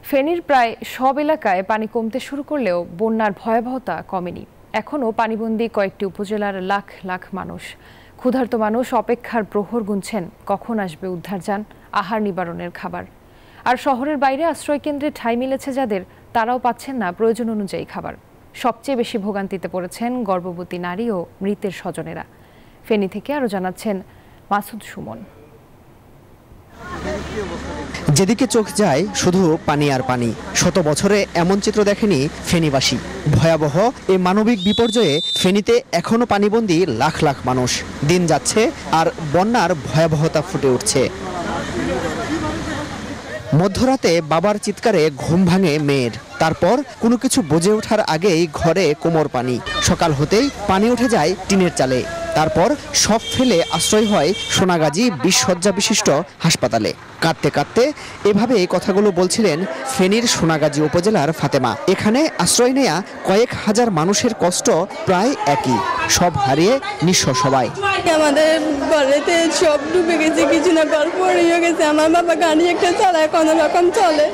ফেনীর প্রায় সব এলাকায় পানি কমতে শুরু করলেও বন্যার ভয়াবহতা কমেনি। এখনও পানিবন্দী কয়েকটি উপজেলার লাখ লাখ মানুষ। ক্ষুধার্ত মানুষ অপেক্ষার প্রহর গুনছেন কখন আসবে উদ্ধারযান, আহার নিবারণের খাবার। আর শহরের বাইরে আশ্রয়কেন্দ্রে ঠাঁই মিলেছে যাদের, তারাও পাচ্ছেন না প্রয়োজন অনুযায়ী খাবার। সবচেয়ে বেশি ভোগান্তিতে পড়েছেন গর্ভবতী নারী ও মৃতের স্বজনেরা। ফেনী থেকে আরও জানাচ্ছেন মাসুদ সুমন। যেদিকে চোখ যায় শুধু পানি আর পানি। শত বছরে এমন চিত্র দেখেনি ফেনীবাসী। ভয়াবহ এই মানবিক বিপর্যয়ে ফেনীতে এখনো পানিবন্দী লাখ লাখ মানুষ। দিন যাচ্ছে আর বন্যার ভয়াবহতা ফুটে উঠছে। মধ্যরাতে বাবার চিৎকারে ঘুম ভাঙে মেয়ের। তারপর কোনো কিছু বুঝে ওঠার আগেই ঘরে কোমর পানি। সকাল হতেই পানি উঠে যায় টিনের চালে। তারপর সব ফেলে আশ্রয় হয় সোনাগাজী 20 শয্যা বিশিষ্ট হাসপাতালে। কাঁদতে কাঁদতে এভাবে এই কথাগুলো বলছিলেন ফেনীর সোনাগাজী উপজেলার ফাতেমা। এখানে আশ্রয় নেয়া কয়েক হাজার মানুষের কষ্ট প্রায় একই। সব হারিয়ে নিঃস্ব সবাই। আমাদের ঘরেতে সব ডুবে গেছে, কিছু না ঘর পড়ে গেছে। আমার বাবা গাড়ি একটা চালায়, কোনো রকম চলে,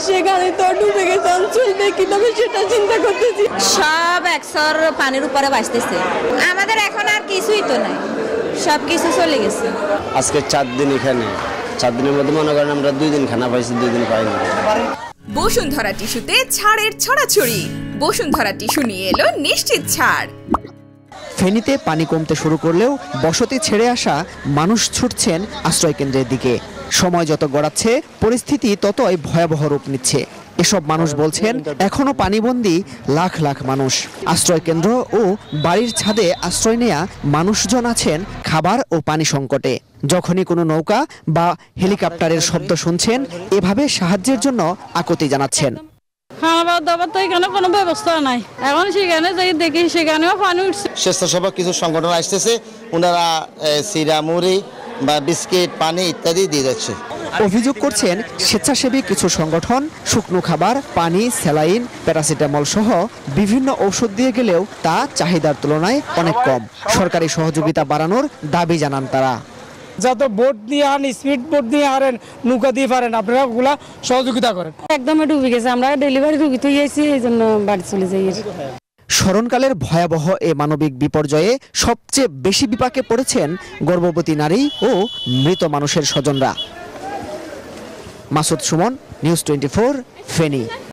সে গাড়ি তো ডুবে গেছে। চলবে কিভাবে সেটা চিন্তা করতেছি। সব একশোর পানির উপরে বাঁচতেছে। আমাদের এখন আর কিছুই তো নাই, সব কিছু চলে গেছে। আজকে 4 দিন এখানে, 4 দিনের মধ্যে মনে করেন আমরা 2 দিন খানা পাইছি, 2 দিন পাইনি। বসুন্ধরা টিস্যুতে ছাড়ের ছড়াছড়ি। বসুন্ধরা টিস্যু নিয়ে এলো নিশ্চিত ছাড়। ফেনীতে পানি কমতে শুরু করলেও বসতি ছেড়ে আসা মানুষ ছুটছেন আশ্রয়কেন্দ্রের দিকে। সময় যত গড়াচ্ছে পরিস্থিতি ততই ভয়াবহ রূপ নিচ্ছে। এসব মানুষ বলছেন এখনো পানিবন্দী লাখ লাখ মানুষ। আশ্রয়কেন্দ্র ও বাড়ির ছাদে আশ্রয় নেয়া মানুষজন আছেন খাবার ও পানি সংকটে। যখনই কোনো নৌকা বা হেলিকপ্টারের শব্দ শুনছেন এভাবে সাহায্যের জন্য আকুতি জানাচ্ছেন। খাবার দাবার তো এখানে কোনো ব্যবস্থা নাই। এখন সেখানে যাই দেখি সেখানেও পানি উঠছে। স্বেচ্ছাসেবক কিছু সংগঠন আসতেছে, ওনারা সিরা মুড়ি বা বিস্কিট, পানি ইত্যাদি দিয়ে যাচ্ছে। অভিযোগ করছেন স্বেচ্ছাসেবী কিছু সংগঠন শুকনো খাবার, পানি, স্যালাইন, প্যারাসিটামল সহ বিভিন্ন ঔষধ দিয়ে গেলেও তা চাহিদার তুলনায় অনেক কম। সরকারি সহযোগিতা বাড়ানোর দাবি জানান তারা। যত বোট দিয়ে আন, স্পিড বোট দিয়ে আনেন, নৌকা দিয়ে পারেন, আপনারা ওগুলা সহযোগিতা করেন। একদম ডুবে গেছে, আমরা ডেলিভারি রুগী তো গেছি, এই জন্য বাড়ি চলে যাই। স্মরণকালের ভয়াবহ এ মানবিক বিপর্যয়ে সবচেয়ে বেশি বিপাকে পড়েছেন গর্ভবতী নারী ও মৃত মানুষের স্বজনরা। মাসুদ সুমন, নিউজ 24, ফেনী।